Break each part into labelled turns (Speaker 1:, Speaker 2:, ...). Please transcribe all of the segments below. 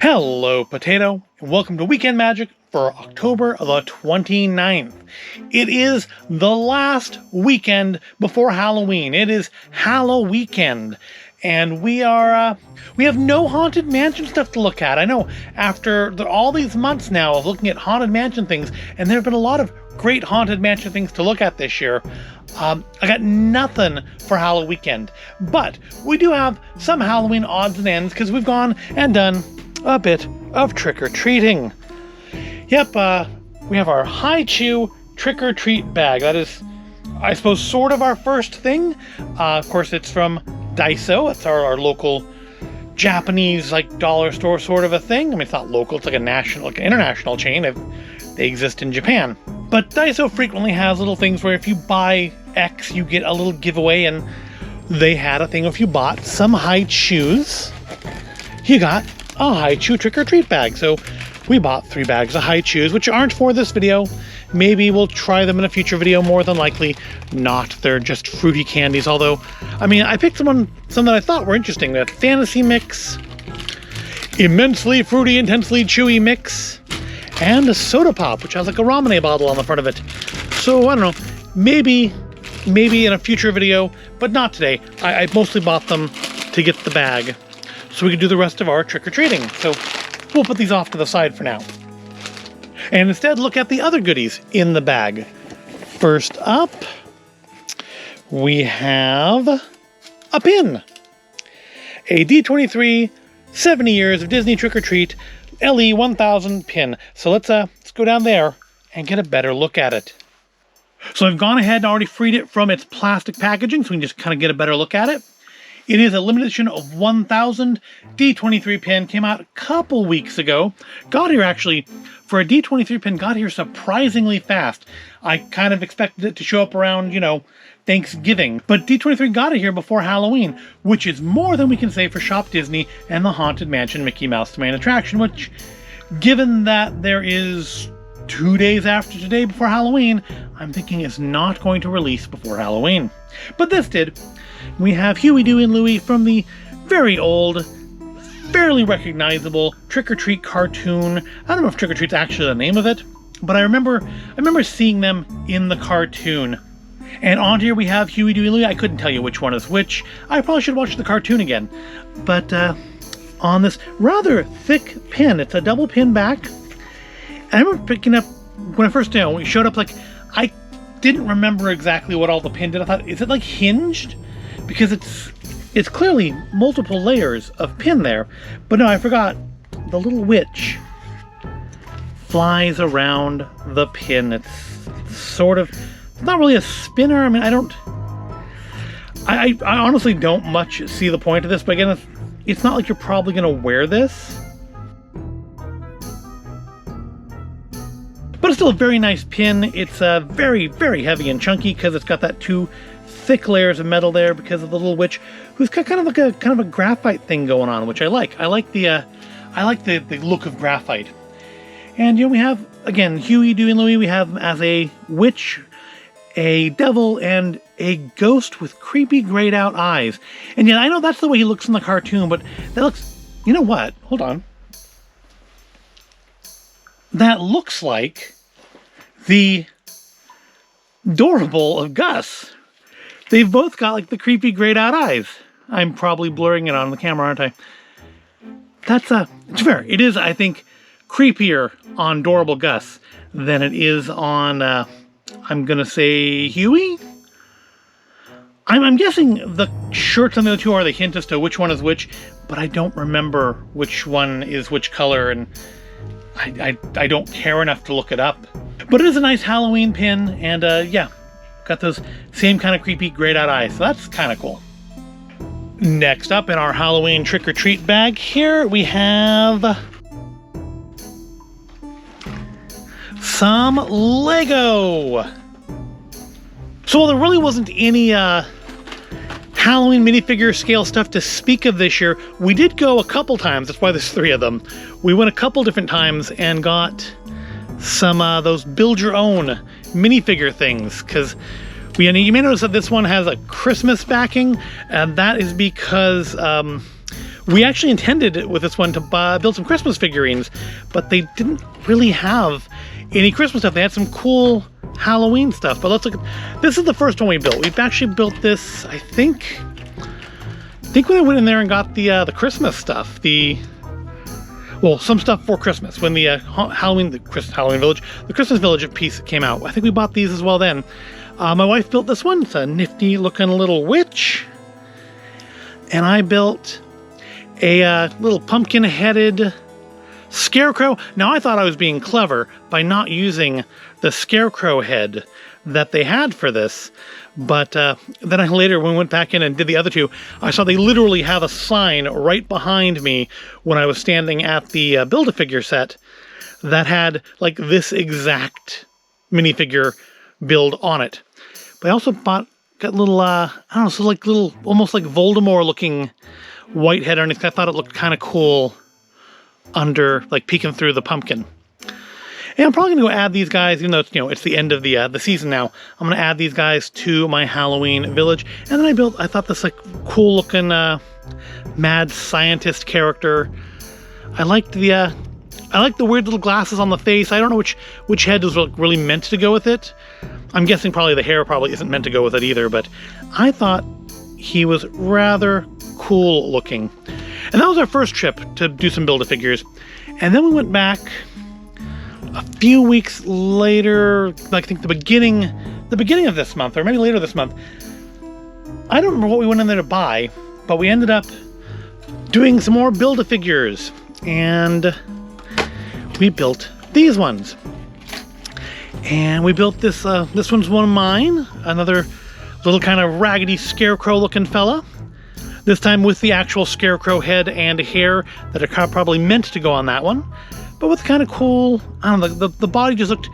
Speaker 1: Hello, Potato, and welcome to Weekend Magic for October the 29th. It is the last weekend before Halloween. It is Halloweekend, and we have no Haunted Mansion stuff to look at. I know after all these months now of looking at Haunted Mansion things, and there have been a lot of great Haunted Mansion things to look at this year, I got nothing for Halloweekend. But we do have some Halloween odds and ends because we've gone and done a bit of trick-or-treating. Yep, we have our Hi-Chew trick-or-treat bag. That is, I suppose, sort of our first thing. Of course, it's from Daiso. It's our local Japanese, dollar store sort of a thing. I mean, it's not local. It's like an international chain. They exist in Japan. But Daiso frequently has little things where if you buy X, you get a little giveaway, and they had a thing if you bought some Hi-Chews, you got a Hi-Chew trick-or-treat bag. So we bought 3 bags of Hi-Chews, which aren't for this video. Maybe we'll try them in a future video, more than likely not. They're just fruity candies, although, I mean, I picked some that I thought were interesting. We have Fantasy Mix, Immensely Fruity, Intensely Chewy Mix, and a Soda Pop, which has like a Ramune bottle on the front of it. So, I don't know, maybe in a future video, but not today. I mostly bought them to get the bag, so we could do the rest of our trick-or-treating. So we'll put these off to the side for now, and instead look at the other goodies in the bag. First up, we have a pin. A D23 70 Years of Disney Trick-or-Treat LE 1000 pin. So let's go down there and get a better look at it. So I've gone ahead and already freed it from its plastic packaging so we can just kind of get a better look at it. It is a limited edition of 1000 D23 pin. Came out a couple weeks ago. Got here actually, for a D23 pin, got here surprisingly fast. I kind of expected it to show up around, Thanksgiving. But D23 got it here before Halloween, which is more than we can say for Shop Disney and the Haunted Mansion Mickey Mouse main attraction, which, given that there is 2 days after today before Halloween, I'm thinking it's not going to release before Halloween. But this did. We have Huey, Dewey, and Louie from the very old, fairly recognizable Trick-or-Treat cartoon. I don't know if Trick-or-Treat's actually the name of it, but I remember seeing them in the cartoon. And on here we have Huey, Dewey, and Louie. I couldn't tell you which one is which. I probably should watch the cartoon again. But on this rather thick pin, it's a double pin back. And I remember picking up, when I first, when it showed up, I didn't remember exactly what all the pin did. I thought, is it hinged? Because it's clearly multiple layers of pin there. But no, I forgot. The little witch flies around the pin. It's sort of, it's not really a spinner. I mean, I honestly don't much see the point of this. But again, it's not like you're probably going to wear this. But it's still a very nice pin. It's very, very heavy and chunky because it's got that 2 thick layers of metal there because of the little witch, who's got kind of a graphite thing going on, which I like. I like the look of graphite. And we have again Huey, Dewey, and Louie. We have them as a witch, a devil, and a ghost with creepy grayed out eyes. And yet I know that's the way he looks in the cartoon, but that looks, you know what? Hold on. That looks like the Dorable of Gus. They've both got the creepy grayed out eyes. I'm probably blurring it on the camera, aren't I? That's it's fair. It is, I think, creepier on Dorable Gus than it is on I'm gonna say Huey. I'm guessing the shirts on the other two are the hint as to which one is which, but I don't remember which one is which color, and I don't care enough to look it up. But it is a nice Halloween pin, and yeah, got those same kind of creepy grayed out eyes, so that's kind of cool. Next up in our Halloween trick-or-treat bag here, we have some Lego. So while there really wasn't any Halloween minifigure scale stuff to speak of this year, we did go a couple times. That's why there's 3 of them. We went a couple different times and got some those build your own minifigure things, because you may notice that this one has a Christmas backing, and that is because We actually intended with this one to build some Christmas figurines, but they didn't really have any Christmas stuff. They had some cool Halloween stuff, but let's look at, this is the first one we built. We've actually built this, I think when I went in there and got the Christmas stuff, some stuff for Christmas, when the Halloween Village, the Christmas Village piece came out. I think we bought these as well then. My wife built this one. It's a nifty looking little witch. And I built a little pumpkin-headed scarecrow. Now, I thought I was being clever by not using the scarecrow head that they had for this. But then later, when we went back in and did the other two, I saw they literally have a sign right behind me when I was standing at the Build-A-Figure set that had like this exact minifigure build on it. But I also got little, I don't know, so like little, almost like Voldemort-looking white head underneath. I thought it looked kind of cool under, like peeking through the pumpkin. And I'm probably going to go add these guys, even though it's, it's the end of the season now. I'm going to add these guys to my Halloween village. And then I thought this like cool looking mad scientist character. I liked the weird little glasses on the face. I don't know which head was really meant to go with it. I'm guessing probably the hair probably isn't meant to go with it either, but I thought he was rather cool looking. And that was our first trip to do some Build-A-Figures. And then we went back a few weeks later, I think the beginning of this month, or maybe later this month. I don't remember what we went in there to buy, but we ended up doing some more Build-A-Figures. And we built these ones. And we built this one's one of mine, another little kind of raggedy scarecrow looking fella. This time with the actual scarecrow head and hair that are probably meant to go on that one. But with kind of cool, I don't know, the body just looked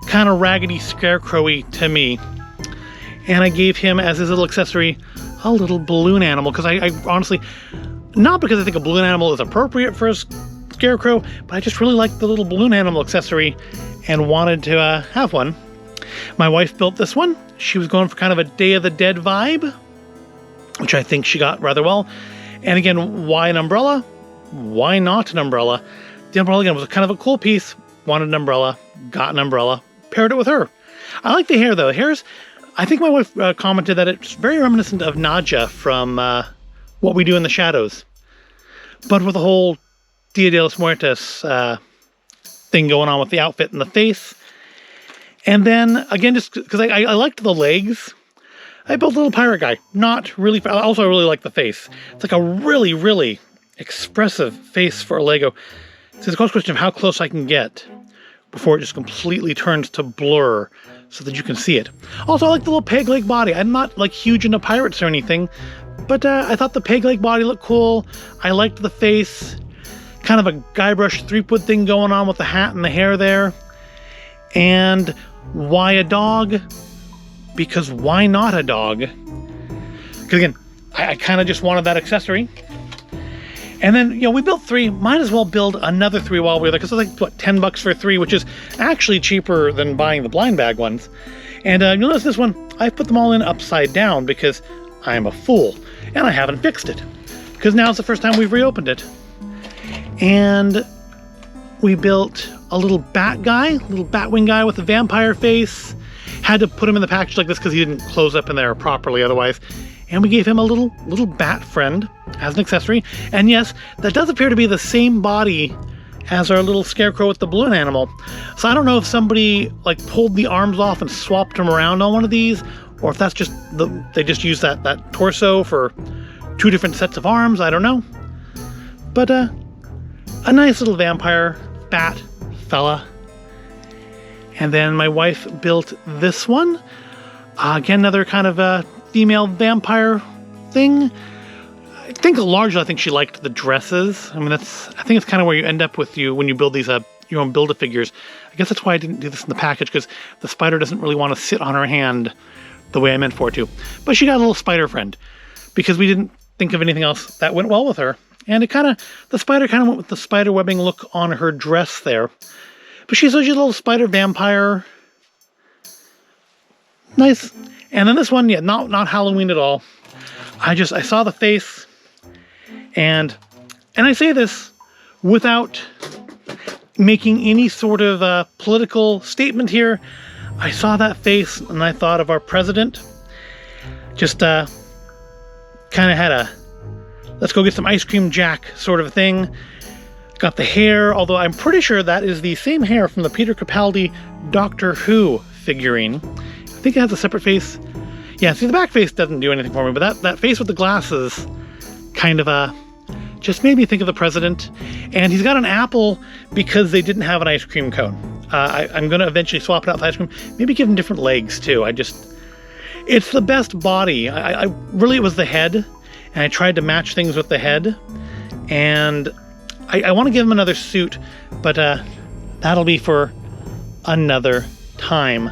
Speaker 1: kind of raggedy scarecrowy to me. And I gave him as his little accessory a little balloon animal, because I honestly, not because I think a balloon animal is appropriate for a scarecrow, but I just really liked the little balloon animal accessory and wanted to have one. My wife built this one. She was going for kind of a Day of the Dead vibe, which I think she got rather well. And again, why an umbrella? Why not an umbrella? The umbrella, again, was kind of a cool piece. Wanted an umbrella, got an umbrella, paired it with her. I like the hair, though. The hair's, I think my wife commented that it's very reminiscent of Nadja from What We Do in the Shadows. But with the whole Dia de los Muertos thing going on with the outfit and the face. And then, again, just because I liked the legs, I built a little pirate guy. Not really, also I really like the face. It's like a really, really expressive face for a Lego. So it's a question of how close I can get before it just completely turns to blur so that you can see it. Also, I like the little peg leg body. I'm not like huge into pirates or anything, but I thought the peg leg body looked cool. I liked the face. Kind of a Guybrush Threepwood thing going on with the hat and the hair there. And why a dog? Because why not a dog? Because again, I kind of just wanted that accessory. And then, we built 3. Might as well build another 3 while we were there, because it's like, what, $10 for 3, which is actually cheaper than buying the blind bag ones. And you'll notice this one, I put them all in upside down because I'm a fool. And I haven't fixed it. Because now it's the first time we've reopened it. And we built a little bat guy, little Batwing guy with a vampire face. Had to put him in the package like this because he didn't close up in there properly otherwise. And we gave him a little bat friend as an accessory. And yes, that does appear to be the same body as our little scarecrow with the balloon animal. So I don't know if somebody like pulled the arms off and swapped them around on one of these, or if that's just they just used that torso for 2 different sets of arms. I don't know. But a nice little vampire bat fella. And then my wife built this one. Again, another kind of a female vampire thing. I think she liked the dresses. I mean, I think it's kind of where you end up with when you build these your own Build-A-Figures. I guess that's why I didn't do this in the package, because the spider doesn't really want to sit on her hand the way I meant for it to. But she got a little spider friend, because we didn't think of anything else that went well with her. And the spider kind of went with the spider webbing look on her dress there. But she's a little spider vampire. Nice. And then this one, not Halloween at all. I saw the face, and And I say this without making any sort of political statement here. I saw that face and I thought of our president. Just kind of had a let's go get some ice cream Jack sort of thing. Got the hair, although I'm pretty sure that is the same hair from the Peter Capaldi Doctor Who figurine. I think it has a separate face. Yeah, see, the back face doesn't do anything for me, but that face with the glasses kind of just made me think of the president. And he's got an apple because they didn't have an ice cream cone. I'm going to eventually swap it out with ice cream. Maybe give him different legs too. It's the best body. Really, it was the head, and I tried to match things with the head. And I want to give him another suit, but that'll be for another time.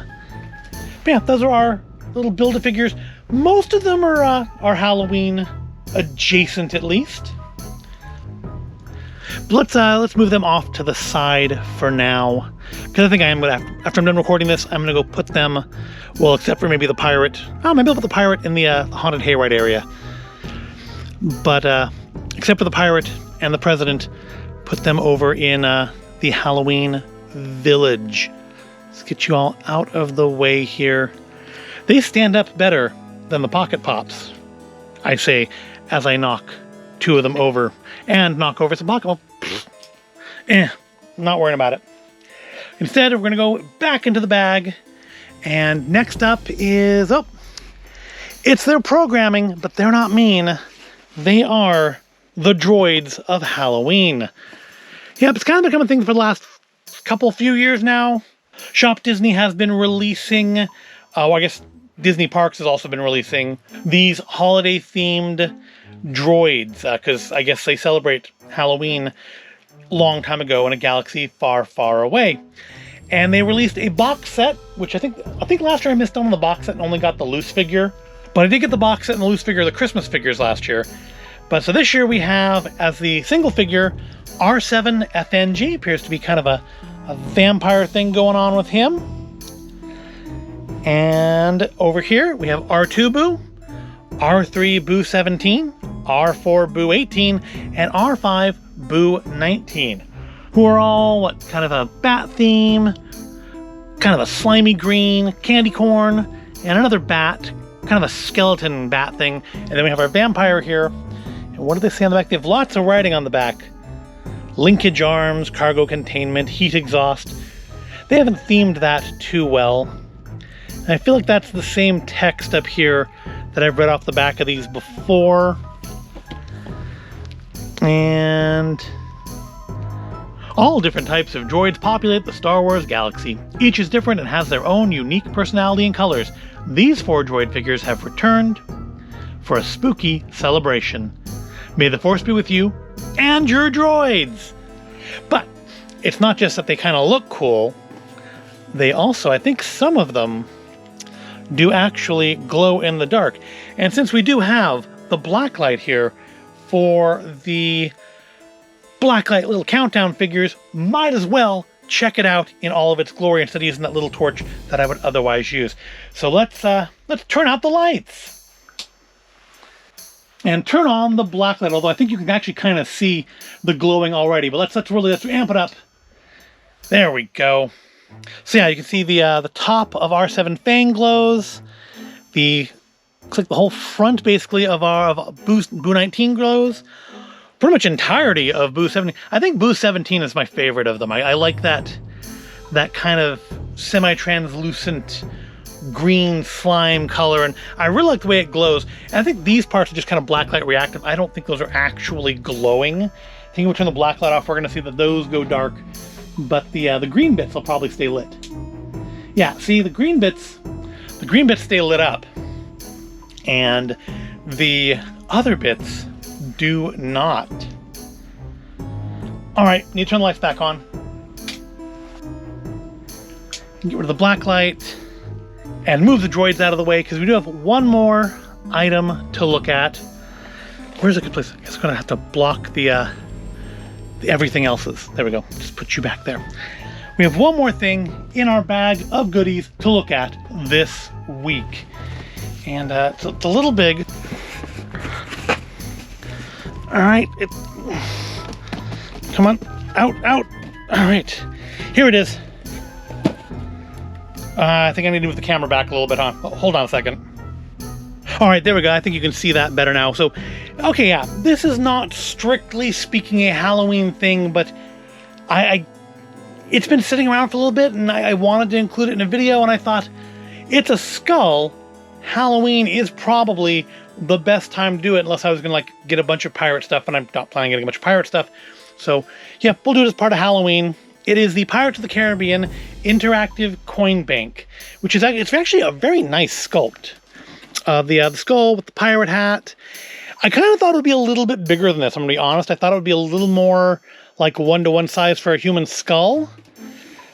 Speaker 1: But yeah, those are our little Build-A-Figures. Most of them are Halloween adjacent, at least. But let's move them off to the side for now, because I think I am gonna, after I'm done recording this, I'm gonna go put them, well, except for maybe the pirate. Oh, maybe I'll put the pirate in the haunted hayride area. But except for the pirate and the president, put them over in the Halloween village. Let's get you all out of the way here. They stand up better than the Pocket Pops, I say, as I knock two of them over and knock over some Pocket Pops. Not worrying about it. Instead, we're going to go back into the bag. And next up is, it's their programming, but they're not mean. They are the droids of Halloween. Yep, it's kind of become a thing for the last few years now. Shop Disney has been releasing, I guess Disney Parks has also been releasing these holiday-themed droids, because I guess they celebrate Halloween a long time ago in a galaxy far, far away. And they released a box set, which I think last year I missed out on the box set and only got the loose figure. But I did get the box set and the loose figure, the Christmas figures last year. But so this year we have, as the single figure, R7 FNG. Appears to be kind of a vampire thing going on with him. And over here we have R2 Boo, R3 Boo 17, R4 Boo 18, and R5 Boo 19. Who are all, kind of a bat theme, kind of a slimy green, candy corn, and another bat, kind of a skeleton bat thing. And then we have our vampire here. And what do they say on the back? They have lots of writing on the back. Linkage arms, cargo containment, heat exhaust. They haven't themed that too well. And I feel like that's the same text up here that I've read off the back of these before. And all different types of droids populate the Star Wars galaxy. Each is different and has their own unique personality and colors. These 4 droid figures have returned for a spooky celebration. May the Force be with you and your droids! But it's not just that they kind of look cool. They also, I think some of them do actually glow in the dark. And since we do have the blacklight here for the blacklight little countdown figures, might as well check it out in all of its glory instead of using that little torch that I would otherwise use. So let's turn out the lights and turn on the blacklight. Although I think you can actually kind of see the glowing already. But let's amp it up. There we go. So yeah, you can see the top of R7 Fang glows. Looks like the whole front basically of Boo 19 glows. Pretty much entirety of Boo 17. I think Boo 17 is my favorite of them. I like that kind of semi-translucent green slime color, and I really like the way it glows. And I think these parts are just kind of blacklight reactive. I don't think those are actually glowing. I think if we turn the blacklight off, we're going to see that those go dark, but the green bits will probably stay lit. Yeah, see, the green bits stay lit up, and the other bits do not. Alright, need to turn the lights back on. Get rid of the black light and move the droids out of the way, because we do have one more item to look at. Where's a good place? I guess I'm going to have to block the everything else's. There we go. Just put you back there. We have one more thing in our bag of goodies to look at this week. And it's a little big. All right, Come on. Out, out. All right. Here it is. I think I need to move the camera back a little bit, huh? Hold on a second. All right, there we go. I think you can see that better now. So, okay, yeah, this is not strictly speaking a Halloween thing, but it's been sitting around for a little bit, and I wanted to include it in a video, and I thought, it's a skull. Halloween is probably the best time to do it, unless I was going to, like, get a bunch of pirate stuff, and I'm not planning on getting a bunch of pirate stuff. So, yeah, we'll do it as part of Halloween. It is the Pirates of the Caribbean Interactive Coin Bank, which is it's actually a very nice sculpt. The skull with the pirate hat. I kind of thought it would be a little bit bigger than this, I'm going to be honest. I thought it would be a little more like 1-to-1 size for a human skull.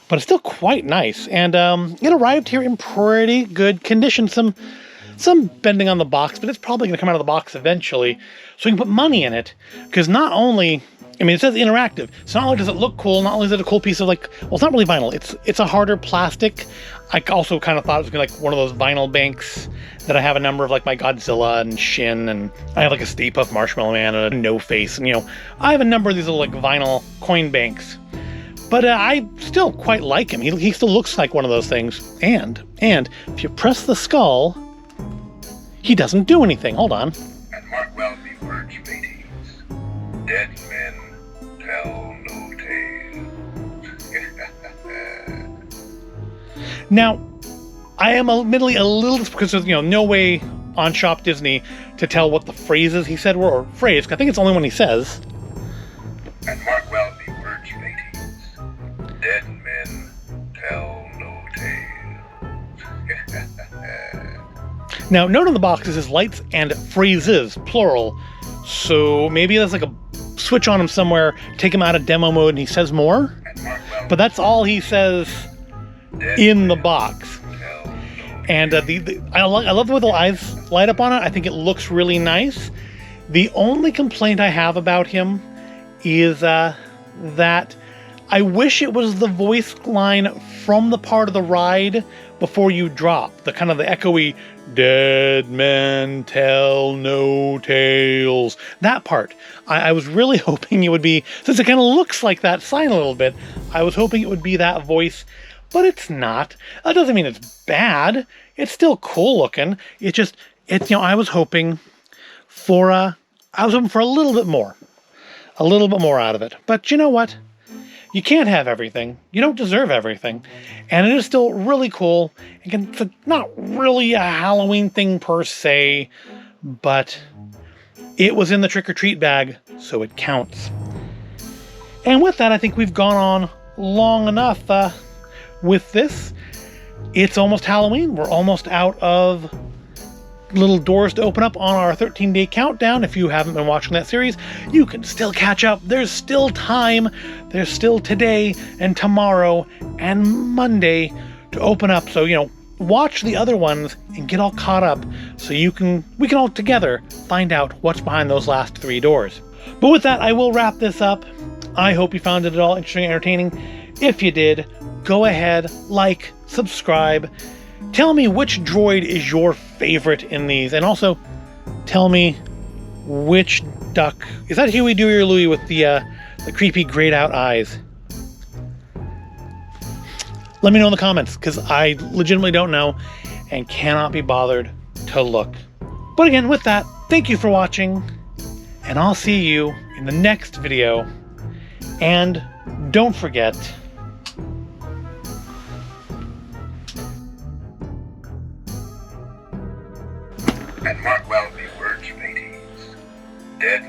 Speaker 1: But it's still quite nice. And it arrived here in pretty good condition. Some bending on the box, but it's probably going to come out of the box eventually. So we can put money in it. Because not only... I mean, it says interactive. So not only does it look cool, not only is it a cool piece of, like, well, it's not really vinyl. It's a harder plastic. I also kind of thought it was going to be like one of those vinyl banks that I have a number of, like, my Godzilla and Shin, and I have like a Stay Puft Marshmallow Man and a No Face, and I have a number of these little, like, vinyl coin banks. But I still quite like him. He still looks like one of those things. And if you press the skull, he doesn't do anything. Hold on.
Speaker 2: And mark well the words matings. Dead men tell no tales.
Speaker 1: Now, I am admittedly a little, because there's no way on Shop Disney to tell what the phrases he said were, or phrase, 'cause I think it's the only one he says.
Speaker 2: And mark well the words matings. Dead men tell no tales.
Speaker 1: Now, note on the box is his lights and phrases, plural. So maybe there's like a switch on him somewhere, take him out of demo mode, and he says more. But that's all he says in the box. And I love the way the eyes light up on it. I think it looks really nice. The only complaint I have about him is that I wish it was the voice line from the part of the ride before you drop. The kind of the echoey, dead men tell no tales. That part. I was really hoping it would be, since it kind of looks like that sign a little bit, I was hoping it would be that voice, but it's not. That doesn't mean it's bad. It's still cool looking. I was hoping for a little bit more. A little bit more out of it. But you know what? You can't have everything. You don't deserve everything. And it is still really cool. It's not really a Halloween thing per se, but it was in the trick-or-treat bag, so it counts. And with that, I think we've gone on long enough with this. It's almost Halloween. We're almost out of little doors to open up on our 13-day countdown. If you haven't been watching that series, you can still catch up. There's still time. There's still today and tomorrow and Monday to open up. So, watch the other ones and get all caught up so we can all together find out what's behind those last 3 doors. But with that, I will wrap this up. I hope you found it at all interesting and entertaining. If you did, go ahead, like, subscribe. Tell me which droid is your favorite in these, and also tell me which duck. Is that Huey, Dewey, or Louie with the creepy grayed out eyes? Let me know in the comments, because I legitimately don't know and cannot be bothered to look. But again, with that, thank you for watching, and I'll see you in the next video. And don't forget,
Speaker 2: and mark well the words matings. Dead